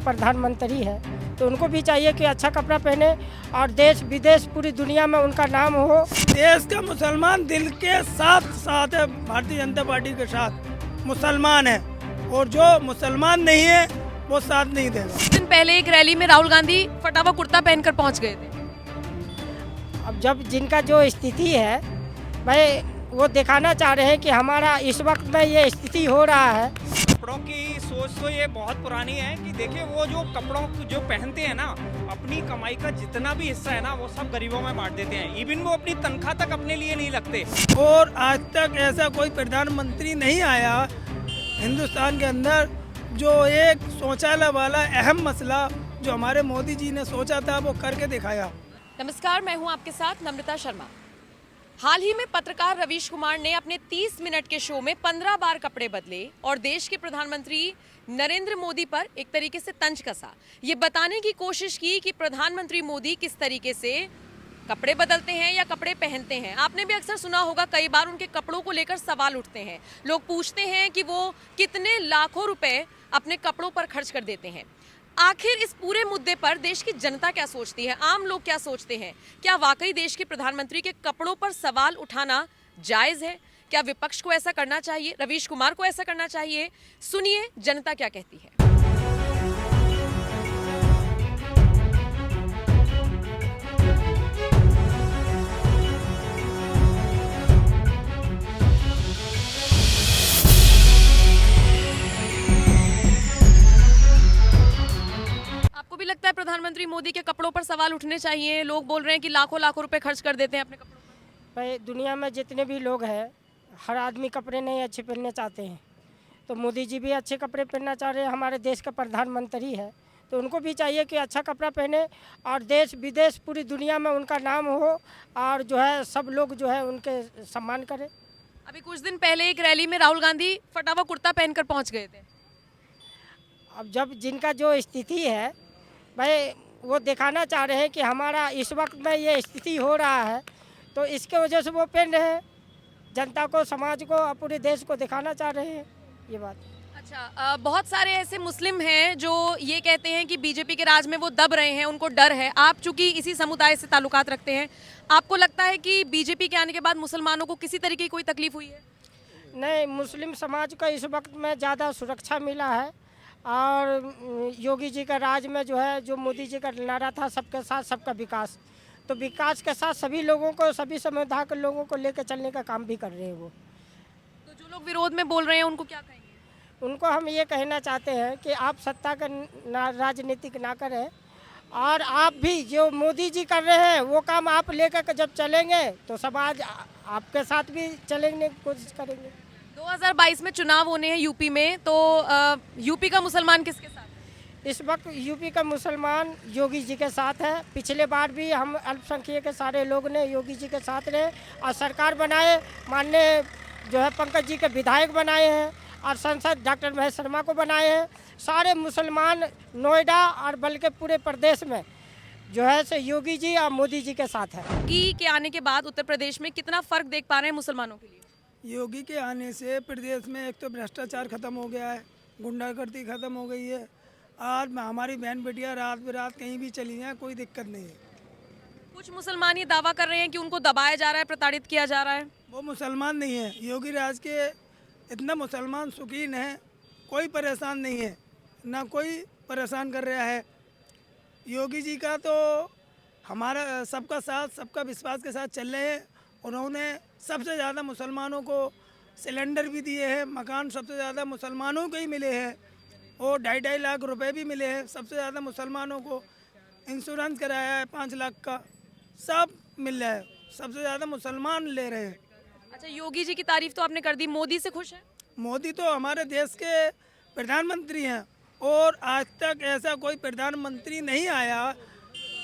प्रधानमंत्री है, तो उनको भी चाहिए कि अच्छा कपड़ा पहने और देश विदेश पूरी दुनिया में उनका नाम हो। देश का मुसलमान दिल के साथ साथ है, भारतीय जनता पार्टी के साथ मुसलमान है, और जो मुसलमान नहीं है वो साथ नहीं देगा। कुछ दिन पहले एक रैली में राहुल गांधी फटा हुआ कुर्ता पहनकर पहुंच गए थे। अब जब जिनका जो स्थिति है भाई वो दिखाना चाह रहे हैं कि हमारा इस वक्त में ये स्थिति हो रहा है। कपड़ों की सोच तो ये बहुत पुरानी है कि देखिए वो जो कपड़ों को जो पहनते हैं ना, अपनी कमाई का जितना भी हिस्सा है ना वो सब गरीबों में बांट देते हैं। इवन वो अपनी तनख्वाह तक अपने लिए नहीं रखते। और आज तक ऐसा कोई प्रधानमंत्री नहीं आया हिंदुस्तान के अंदर जो एक शौचालय वाला अहम मसला जो हमारे मोदी जी ने सोचा था वो करके दिखाया। नमस्कार, मैं हूं आपके साथ नम्रता शर्मा। हाल ही में पत्रकार रवीश कुमार ने अपने 30 मिनट के शो में 15 बार कपड़े बदले और देश के प्रधानमंत्री नरेंद्र मोदी पर एक तरीके से तंज कसा। ये बताने की कोशिश की कि प्रधानमंत्री मोदी किस तरीके से कपड़े बदलते हैं या कपड़े पहनते हैं। आपने भी अक्सर सुना होगा, कई बार उनके कपड़ों को लेकर सवाल उठते हैं। लोग पूछते हैं कि वो कितने लाखों रुपए अपने कपड़ों पर खर्च कर देते हैं। आखिर इस पूरे मुद्दे पर देश की जनता क्या सोचती है, आम लोग क्या सोचते हैं? क्या वाकई देश के प्रधानमंत्री के कपड़ों पर सवाल उठाना जायज है? क्या विपक्ष को ऐसा करना चाहिए, रवीश कुमार को ऐसा करना चाहिए? सुनिए जनता क्या कहती है। आपको भी लगता है प्रधानमंत्री मोदी के कपड़ों पर सवाल उठने चाहिए? लोग बोल रहे हैं कि लाखों लाखों रुपए खर्च कर देते हैं अपने कपड़ों पर। भाई दुनिया में जितने भी लोग हैं हर आदमी कपड़े नहीं अच्छे पहनने चाहते हैं, तो मोदी जी भी अच्छे कपड़े पहनना चाह रहे हैं। हमारे देश का प्रधानमंत्री है तो उनको भी चाहिए कि अच्छा कपड़ा पहने और देश विदेश पूरी दुनिया में उनका नाम हो और जो है सब लोग जो है उनके सम्मान करें। अभी कुछ दिन पहले एक रैली में राहुल गांधी फटा हुआ कुर्ता पहनकर पहुंच गए थे। अब जब जिनका जो स्थिति है भाई वो दिखाना चाह रहे हैं कि हमारा इस वक्त में ये स्थिति हो रहा है, तो इसके वजह से वो पहन रहे हैं। जनता को, समाज को और पूरे देश को दिखाना चाह रहे हैं ये बात। अच्छा, बहुत सारे ऐसे मुस्लिम हैं जो ये कहते हैं कि बीजेपी के राज में वो दब रहे हैं, उनको डर है। आप चूंकि इसी समुदाय से ताल्लुकात रखते हैं, आपको लगता है कि बीजेपी के आने के बाद मुसलमानों को किसी तरीके की कोई तकलीफ हुई है? नहीं, मुस्लिम समाज को इस वक्त में ज़्यादा सुरक्षा मिला है और योगी जी का राज में जो है, जो मोदी जी का नारा था सबके साथ सबका विकास, तो विकास के साथ सभी लोगों को, सभी समुदाय के लोगों को लेकर चलने का काम भी कर रहे हैं वो। तो जो लोग विरोध में बोल रहे हैं उनको क्या कहेंगे? उनको हम ये कहना चाहते हैं कि आप सत्ता का राजनीतिक ना करें और आप भी जो मोदी जी कर रहे हैं वो काम आप लेकर जब चलेंगे तो समाज आपके साथ भी चलने की कोशिश करेंगे। 2022 में चुनाव होने हैं यूपी में, तो यूपी का मुसलमान किसके साथ है? इस वक्त यूपी का मुसलमान योगी जी के साथ है। पिछले बार भी हम अल्पसंख्यक के सारे लोग ने योगी जी के साथ रहे और सरकार बनाए, माननीय जो है पंकज जी के विधायक बनाए हैं और सांसद डॉक्टर महेश शर्मा को बनाए हैं। सारे मुसलमान नोएडा और बल्कि पूरे प्रदेश में जो है से योगी जी और मोदी जी के साथ है। योगी के आने के बाद उत्तर प्रदेश में कितना फर्क देख पा रहे हैं मुसलमानों के लिए? योगी के आने से प्रदेश में एक तो भ्रष्टाचार खत्म हो गया है, गुंडागर्दी खत्म हो गई है। आज हमारी बहन बेटियां रात बेरात कहीं भी चली जाएं, कोई दिक्कत नहीं है। कुछ मुसलमान ये दावा कर रहे हैं कि उनको दबाया जा रहा है, प्रताड़ित किया जा रहा है। वो मुसलमान नहीं है। योगी राज के इतना मुसलमान शौकीन है, कोई परेशान नहीं है, ना कोई परेशान कर रहा है। योगी जी का तो हमारा सबका साथ, सबका विश्वास के साथ चल रहे हैं। उन्होंने सबसे ज़्यादा मुसलमानों को सिलेंडर भी दिए हैं, मकान सबसे ज़्यादा मुसलमानों को ही मिले हैं और 2.5 लाख रुपए भी मिले हैं। सबसे ज़्यादा मुसलमानों को इंश्योरेंस कराया है 5 लाख का, सब मिल रहा है। सबसे ज़्यादा मुसलमान ले रहे हैं। अच्छा, योगी जी की तारीफ तो आपने कर दी, मोदी से खुश है? मोदी तो हमारे देश के प्रधानमंत्री हैं और आज तक ऐसा कोई प्रधानमंत्री नहीं आया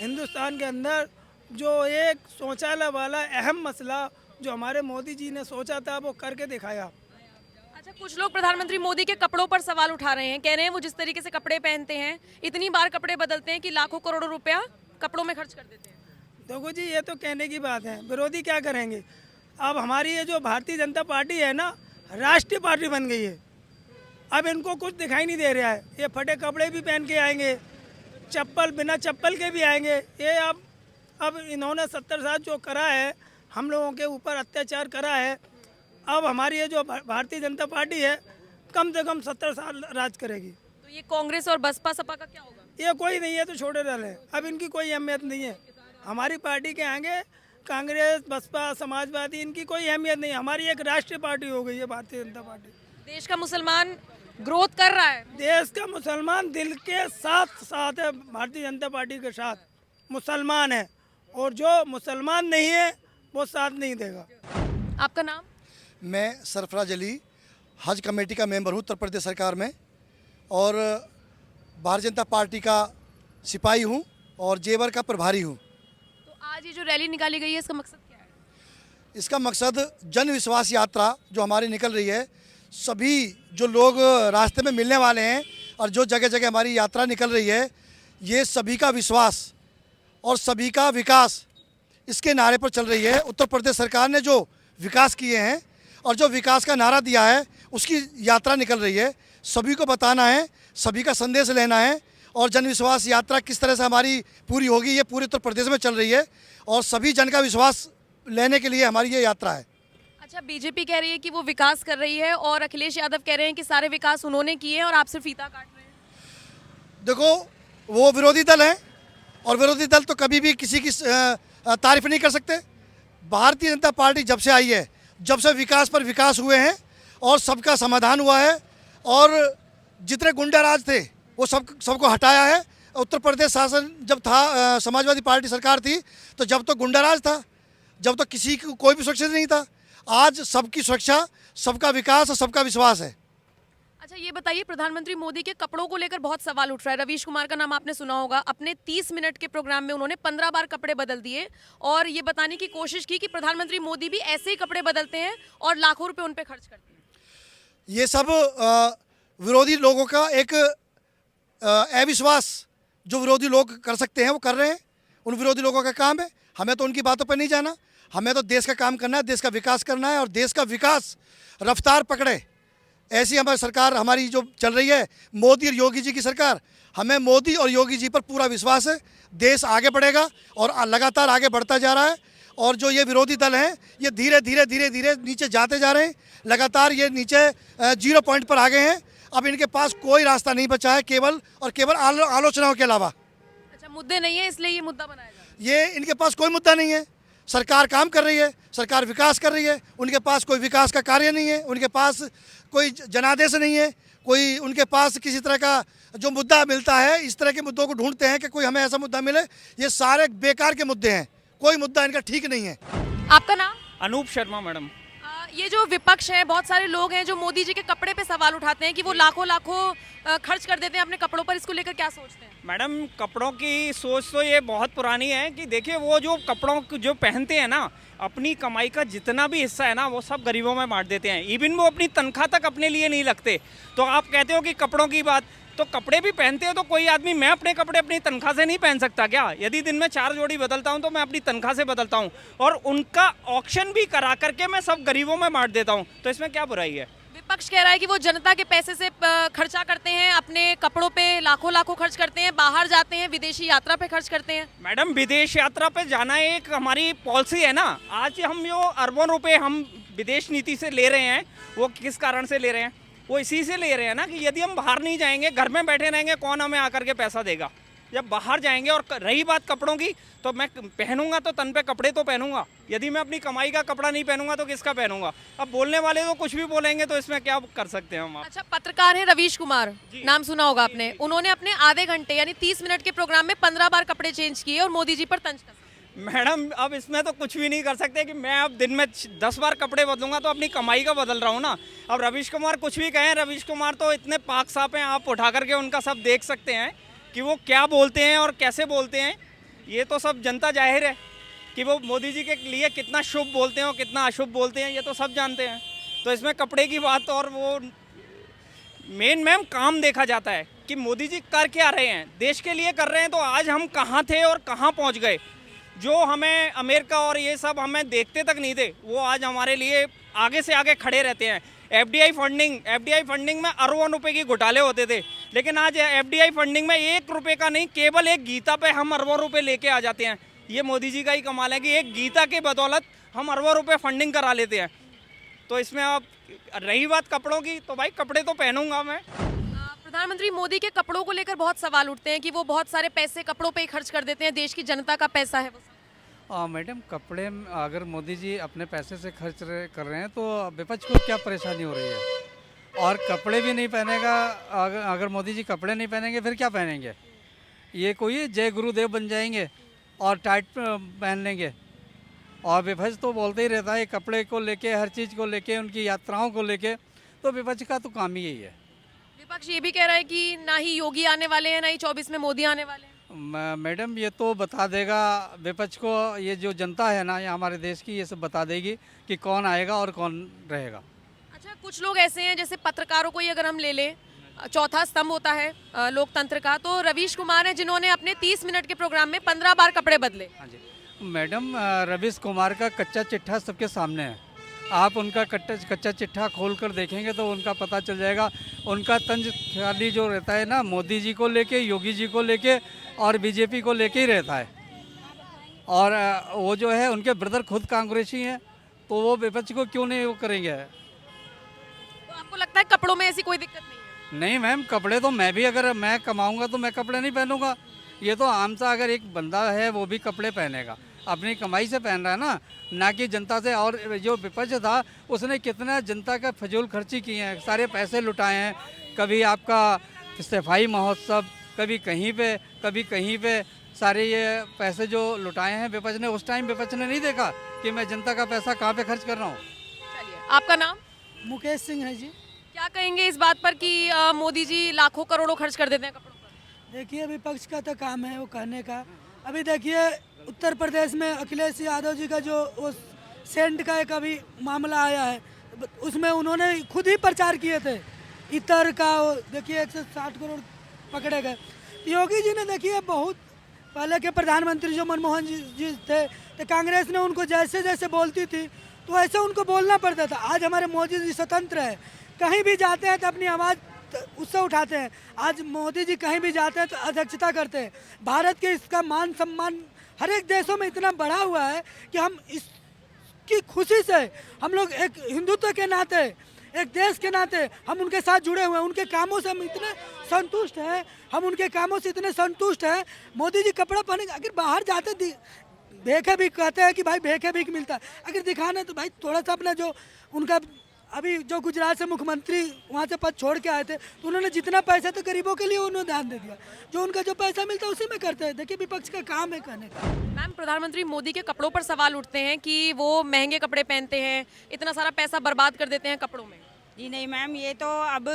हिंदुस्तान के अंदर जो एक शौचालय वाला अहम मसला जो हमारे मोदी जी ने सोचा था वो करके दिखाया। अच्छा, कुछ लोग प्रधानमंत्री मोदी के कपड़ों पर सवाल उठा रहे हैं, कह रहे हैं वो जिस तरीके से कपड़े पहनते हैं, इतनी बार कपड़े बदलते हैं कि लाखों करोड़ों रुपया कपड़ों में खर्च कर देते हैं। देखो जी, ये तो कहने की बात है, विरोधी क्या करेंगे। अब हमारी ये जो भारतीय जनता पार्टी है ना, राष्ट्रीय पार्टी बन गई है। अब इनको कुछ दिखाई नहीं दे रहा है। ये फटे कपड़े भी पहन के आएंगे, चप्पल बिना चप्पल के भी आएंगे। ये अब इन्होंने 70 साल जो करा है, हम लोगों के ऊपर अत्याचार करा है। अब हमारी ये जो भारतीय जनता पार्टी है कम से कम 70 साल राज करेगी। तो ये कांग्रेस और बसपा सपा का क्या होगा? ये कोई नहीं है, तो छोटे दल है, अब इनकी कोई अहमियत नहीं है। हमारी पार्टी के आगे कांग्रेस, बसपा, समाजवादी, इनकी कोई अहमियत नहीं। हमारी एक राष्ट्रीय पार्टी हो गई है भारतीय जनता पार्टी। देश का मुसलमान ग्रोथ कर रहा है। देश का मुसलमान दिल के साथ है, भारतीय जनता पार्टी के साथ मुसलमान है, और जो मुसलमान नहीं है वो साथ नहीं देगा। आपका नाम? मैं सरफराज अली, हज कमेटी का मेंबर हूँ उत्तर प्रदेश सरकार में, और भारतीय जनता पार्टी का सिपाही हूँ और जेवर का प्रभारी हूँ। तो आज ये जो रैली निकाली गई है, इसका मकसद क्या है? इसका मकसद जन विश्वास यात्रा जो हमारी निकल रही है, सभी जो लोग रास्ते में मिलने वाले हैं और जो जगह जगह हमारी यात्रा निकल रही है, ये सभी का विश्वास और सभी का विकास, इसके नारे पर चल रही है। उत्तर प्रदेश सरकार ने जो विकास किए हैं और जो विकास का नारा दिया है, उसकी यात्रा निकल रही है। सभी को बताना है, सभी का संदेश लेना है, और जन विश्वास यात्रा किस तरह से हमारी पूरी होगी, ये पूरे उत्तर प्रदेश में चल रही है, और सभी जन का विश्वास लेने के लिए हमारी ये यात्रा है। अच्छा, बीजेपी कह रही है कि वो विकास कर रही है और अखिलेश यादव कह रहे हैं कि सारे विकास उन्होंने किए हैं और आप सिर्फ फीता काट रहे हैं। देखो, वो विरोधी दल है और विरोधी दल तो कभी भी किसी की तारीफ नहीं कर सकते। भारतीय जनता पार्टी जब से आई है, जब से विकास पर विकास हुए हैं और सबका समाधान हुआ है, और जितने गुंडाराज थे वो सबको हटाया है। उत्तर प्रदेश शासन जब था, समाजवादी पार्टी सरकार थी, तो जब तो गुंडाराज था, जब तो किसी को कोई भी सुरक्षित नहीं था। आज सबकी सुरक्षा, सबका विकास और सबका विश्वास है। अच्छा, ये बताइए, प्रधानमंत्री मोदी के कपड़ों को लेकर बहुत सवाल उठ रहा है। रवीश कुमार का नाम आपने सुना होगा। अपने 30 मिनट के प्रोग्राम में उन्होंने 15 बार कपड़े बदल दिए और ये बताने की कोशिश की कि प्रधानमंत्री मोदी भी ऐसे ही कपड़े बदलते हैं और लाखों रुपए उन पे खर्च करते हैं। ये सब विरोधी लोगों का एक अविश्वास जो विरोधी लोग कर सकते हैं वो कर रहे हैं। उन विरोधी लोगों का काम है, हमें तो उनकी बातों पर नहीं जाना। हमें तो देश का काम करना है, देश का विकास करना है, और देश का विकास रफ्तार पकड़े, ऐसी हमारी सरकार हमारी जो चल रही है, मोदी और योगी जी की सरकार। हमें मोदी और योगी जी पर पूरा विश्वास है। देश आगे बढ़ेगा और लगातार आगे बढ़ता जा रहा है। और जो ये विरोधी दल हैं, ये धीरे धीरे नीचे जाते जा रहे हैं। लगातार ये नीचे 0 पॉइंट पर आ गए हैं। अब इनके पास कोई रास्ता नहीं बचा है, केवल और केवल आलोचनाओं के अलावा। अच्छा, मुद्दे नहीं है, इसलिए ये मुद्दा बनाया जा रहा है। ये इनके पास कोई मुद्दा नहीं है। सरकार काम कर रही है, सरकार विकास कर रही है, उनके पास कोई विकास का कार्य नहीं है, उनके पास कोई जनादेश नहीं है, कोई उनके पास किसी तरह का जो मुद्दा मिलता है, इस तरह के मुद्दों को ढूंढते हैं कि कोई हमें ऐसा मुद्दा मिले। ये सारे बेकार के मुद्दे हैं, कोई मुद्दा इनका ठीक नहीं है। आपका नाम? अनूप शर्मा मैडम। ये जो विपक्ष है, बहुत सारे लोग हैं जो मोदी जी के कपड़े पे सवाल उठाते हैं कि वो लाखों खर्च कर देते हैं अपने कपड़ों पर। इसको लेकर क्या सोचते हैं? मैडम, कपड़ों की सोच तो ये बहुत पुरानी है कि देखिए, वो जो कपड़ों जो पहनते हैं ना, अपनी कमाई का जितना भी हिस्सा है ना, वो सब गरीबों में बांट देते हैं। इवन वो अपनी तनख्वाह तक अपने लिए नहीं लगते। तो आप कहते हो कि कपड़ों की बात, तो कपड़े भी पहनते हो तो कोई आदमी, मैं अपने कपड़े अपनी तनख्वाह से नहीं पहन सकता क्या? यदि दिन में 4 जोड़ी बदलता हूं तो मैं अपनी तनख्वाह से बदलता हूं, और उनका ऑक्शन भी करा करके मैं सब गरीबों में बांट देता हूं। तो इसमें क्या बुराई है? विपक्ष कह रहा है कि वो जनता के पैसे से खर्चा करते हैं, अपने कपड़ों पे लाखों खर्च करते हैं, बाहर जाते हैं, विदेशी यात्रा पे खर्च करते हैं। मैडम, विदेश यात्रा पे जाना एक हमारी पॉलिसी है ना। आज हम जो अरबों रुपए हम विदेश नीति से ले रहे हैं, वो किस कारण से ले रहे हैं? वो इसी से ले रहे हैं ना कि यदि हम बाहर नहीं जाएंगे, घर में बैठे रहेंगे, कौन हमें आकर के पैसा देगा? जब बाहर जाएंगे। और रही बात कपड़ों की, तो मैं पहनूंगा तो तन पे कपड़े तो पहनूंगा। यदि मैं अपनी कमाई का कपड़ा नहीं पहनूंगा तो किसका पहनूंगा? अब बोलने वाले तो कुछ भी बोलेंगे, तो इसमें क्या कर सकते हैं हम? अच्छा, पत्रकार है रवीश कुमार, नाम सुना होगा आपने। उन्होंने अपने आधे घंटे यानी 30 मिनट के प्रोग्राम में 15 बार कपड़े चेंज किए और मोदी जी पर तंज कसा। मैडम, अब इसमें तो कुछ भी नहीं कर सकते कि मैं अब दिन में 10 बार कपड़े बदलूंगा तो अपनी कमाई का बदल रहा हूँ ना। अब रवीश कुमार कुछ भी कहें, रवीश कुमार तो इतने पाक साफ हैं, आप उठा करके उनका सब देख सकते हैं कि वो क्या बोलते हैं और कैसे बोलते हैं। ये तो सब जनता जाहिर है कि वो मोदी जी के लिए कितना शुभ बोलते हैं और कितना अशुभ बोलते हैं, ये तो सब जानते हैं। तो इसमें कपड़े की बात, और वो मेन मैम काम देखा जाता है कि मोदी जी कर क्या रहे हैं, देश के लिए कर रहे हैं। तो आज हम कहाँ थे और कहाँ पहुँच गए। जो हमें अमेरिका और ये सब हमें देखते तक नहीं थे, वो आज हमारे लिए आगे से आगे खड़े रहते हैं। एफडीआई फंडिंग में अरबों रुपए की घोटाले होते थे, लेकिन आज एफडीआई फंडिंग में 1 रुपए का नहीं, केवल एक गीता पे हम अरबों रुपए लेके आ जाते हैं। ये मोदी जी का ही कमाल है कि एक गीता के बदौलत हम अरबों रुपए फंडिंग करा लेते हैं। तो इसमें अब रही बात कपड़ों की, तो भाई कपड़े तो पहनूंगा मैं। प्रधानमंत्री मोदी के कपड़ों को लेकर बहुत सवाल उठते हैं कि वो बहुत सारे पैसे कपड़ों पे ही खर्च कर देते हैं, देश की जनता का पैसा है वो सब। मैडम, कपड़े अगर मोदी जी अपने पैसे से कर रहे हैं तो विपक्ष को क्या परेशानी हो रही है? और कपड़े भी नहीं पहनेगा, अगर मोदी जी कपड़े नहीं पहनेंगे फिर क्या पहनेंगे? ये कोई जय गुरुदेव बन जाएंगे और टाइट पहन लेंगे। और विपक्ष तो बोलते ही रहता है कपड़े को लेके, हर चीज़ को लेके, उनकी यात्राओं को लेके, तो विपक्ष का तो काम ही यही है। विपक्ष ये भी कह रहा है कि ना ही योगी आने वाले हैं, ना ही 24 में मोदी आने वाले हैं। मैडम, ये तो बता देगा विपक्ष को, ये जो जनता है ना, ये हमारे देश की, ये सब बता देगी कि कौन आएगा और कौन रहेगा। अच्छा, कुछ लोग ऐसे हैं, जैसे पत्रकारों को ही अगर हम ले लें, चौथा स्तंभ होता है लोकतंत्र का, तो रवीश कुमार हैं जिन्होंने अपने 30 मिनट के प्रोग्राम में 15 बार कपड़े बदले। हाँ जी मैडम, रवीश कुमार का कच्चा चिट्ठा सबके सामने है। आप उनका कच्चा चिट्ठा खोल कर देखेंगे तो उनका पता चल जाएगा। उनका तंज खाली जो रहता है ना, मोदी जी को लेके, योगी जी को लेके और बीजेपी को लेके ही रहता है। और वो जो है, उनके ब्रदर खुद कांग्रेसी हैं, तो वो विपक्ष को क्यों नहीं वो करेंगे? तो आपको लगता है कपड़ों में ऐसी कोई दिक्कत नहीं है? नहीं मैम, कपड़े तो मैं भी, अगर मैं कमाऊंगा तो मैं कपड़े नहीं पहनूंगा। ये तो आम सा, अगर एक बंदा है वो भी कपड़े पहनेगा, अपनी कमाई से पहन रहा है ना कि जनता से। और जो विपक्ष था उसने कितना जनता का फजूल खर्ची किए हैं, सारे पैसे लुटाए हैं। कभी आपका सफाई महोत्सव, कभी कहीं पे सारे ये पैसे जो लुटाए हैं विपक्ष ने। उस टाइम विपक्ष ने नहीं देखा कि मैं जनता का पैसा कहाँ पे खर्च कर रहा हूँ। चलिए, आपका नाम? मुकेश सिंह है जी। क्या कहेंगे इस बात पर कि मोदी जी लाखों करोड़ों खर्च कर देते हैं कपड़ों पर? देखिए, विपक्ष का तो काम है वो कहने का। अभी देखिए, उत्तर प्रदेश में अखिलेश यादव जी का जो वो सेंट का एक अभी मामला आया है, उसमें उन्होंने खुद ही प्रचार किए थे इतर का। देखिए 160 करोड़ पकड़े गए। योगी जी ने देखिए, बहुत पहले के प्रधानमंत्री जो मनमोहन जी थे, तो कांग्रेस ने उनको जैसे जैसे बोलती थी तो ऐसे उनको बोलना पड़ता था। आज हमारे मोदी जी स्वतंत्र है, कहीं भी जाते हैं तो अपनी आवाज़ उससे उठाते हैं। आज मोदी जी कहीं भी जाते हैं तो अध्यक्षता करते हैं। भारत के इसका मान सम्मान हर एक देशों में इतना बढ़ा हुआ है कि हम इसकी खुशी से, हम लोग एक हिंदुत्व के नाते, एक देश के नाते हम उनके साथ जुड़े हुए हैं। उनके कामों से हम इतने संतुष्ट हैं, मोदी जी कपड़ा पहने, अगर बाहर जाते भेखे भी कहते हैं कि भाई भेखे भी मिलता है, अगर दिखाना तो भाई थोड़ा सा अपना जो उनका अभी जो गुजरात से मुख्यमंत्री वहाँ से पद छोड़ के आए थे, तो उन्होंने जितना पैसा तो गरीबों के लिए उन्होंने ध्यान दे दिया। जो उनका जो पैसा मिलता है उसी में करते हैं। देखिए, विपक्ष का काम है कहने का। मैम, प्रधानमंत्री मोदी के कपड़ों पर सवाल उठते हैं कि वो महंगे कपड़े पहनते हैं, इतना सारा पैसा बर्बाद कर देते हैं कपड़ों में। जी नहीं मैम, ये तो अब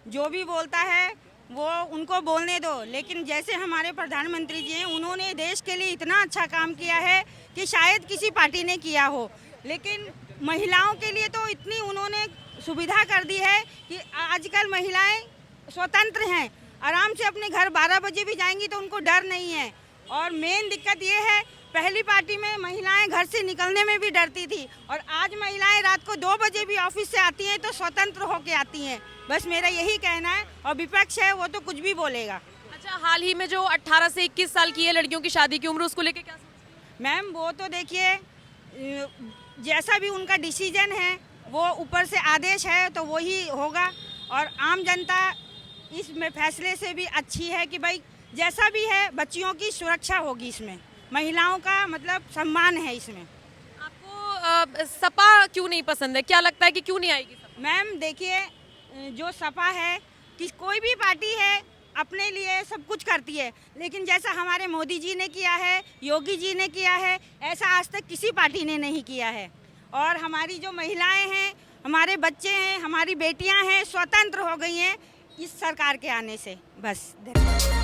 जो भी बोलता है वो उनको बोलने दो। लेकिन जैसे हमारे प्रधानमंत्री जी हैं, उन्होंने देश के लिए इतना अच्छा काम किया है कि शायद किसी पार्टी ने किया हो। लेकिन महिलाओं के लिए तो इतनी उन्होंने सुविधा कर दी है कि आजकल महिलाएं स्वतंत्र हैं, आराम से अपने घर 12 बजे भी जाएंगी तो उनको डर नहीं है। और मेन दिक्कत ये है, पहली पार्टी में महिलाएं घर से निकलने में भी डरती थी, और आज महिलाएं रात को 2 बजे भी ऑफिस से आती हैं तो स्वतंत्र होके आती हैं। बस मेरा यही कहना है। और विपक्ष है वो तो कुछ भी बोलेगा। अच्छा, हाल ही में जो 18 से 21 साल की है लड़कियों की शादी की उम्र, उसको लेके क्या सोचते हैं? मैम, वो तो देखिए, जैसा भी उनका डिसीजन है, वो ऊपर से आदेश है तो वही होगा। और आम जनता इसमें फैसले से भी अच्छी है कि भाई जैसा भी है, बच्चियों की सुरक्षा होगी, इसमें महिलाओं का मतलब सम्मान है इसमें। आपको सपा क्यों नहीं पसंद है? क्या लगता है कि क्यों नहीं आएगी सपा? मैम देखिए, जो सपा है कि कोई भी पार्टी है अपने लिए सब कुछ करती है, लेकिन जैसा हमारे मोदी जी ने किया है, योगी जी ने किया है, ऐसा आज तक किसी पार्टी ने नहीं किया है। और हमारी जो महिलाएं हैं, हमारे बच्चे हैं, हमारी बेटियां हैं, स्वतंत्र हो गई हैं इस सरकार के आने से। बस धन्यवाद।